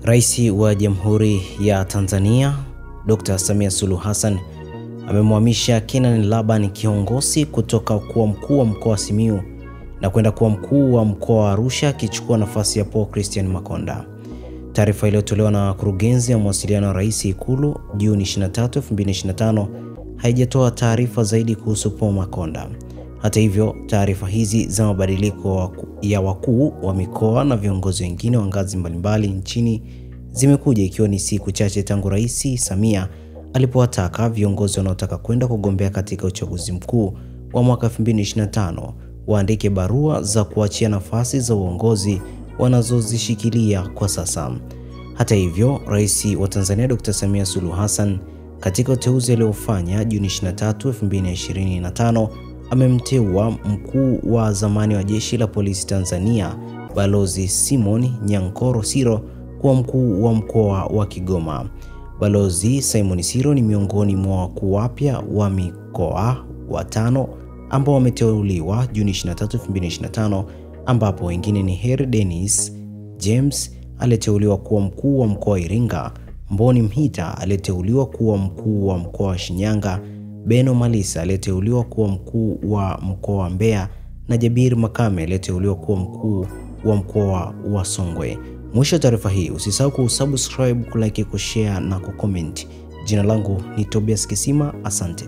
Rais wa Jamhuri ya Tanzania Dr. Samia Suluhu Hassan amemhamisha Kenan Laban Kihongosi kutoka kuwa mkuu wa mkoa wa Simiyu na kwenda kuwa mkuu wa mkoa wa Arusha, akichukua nafasi ya Paul Christian Makonda. Taarifa iliyotolewa na Kurugenzi ya Mawasiliano ya Rais Ikulu Juni 23, 2025 haijatoa taarifa zaidi kuhusu Paul Makonda. Hata hivyo, taarifa hizi za mabadiliko ya wakuu wa mikoa na viongozi wengine wa ngazi mbalimbali nchini zimekuja ikiwa ni siku chache tangu Rais Samia alipowataka viongozi wanaotaka kwenda kugombea katika uchaguzi mkuu wa mwaka 2025 waandike barua za kuachia nafasi za uongozi wanazozishikilia kwa sasa. Hata hivyo, Rais wa Tanzania Dr. Samia Suluhu Hassan katika uteuzi aliofanya Juni 23, 2025 amemteua mkuu wa zamani wa Jeshi la Polisi Tanzania Balozi Simon Nyankoro Siro kuwa mkuu wa mkoa wa Kigoma. Balozi Simon Siro ni miongoni mwa wakuu wapya wa mikoa watano ambao wameteuliwa Juni 23, 2025, ambapo wengine ni Heri Dennis James aliyeteuliwa kuwa mkuu wa mkoa wa Iringa, Mboni Mhita aliyeteuliwa kuwa mkuu wa mkoa wa Shinyanga, Beno Malisa aliyeteuliwa kuwa mkuu wa mkoa wa Mbeya na Jabir Makame aliyeteuliwa kuwa mkuu wa mkoa wa Songwe. Mwisho wa taarifa hii, usisahau kusubscribe, kulike, kushare na kucomment. Jina langu ni Tobias Kisima, asante.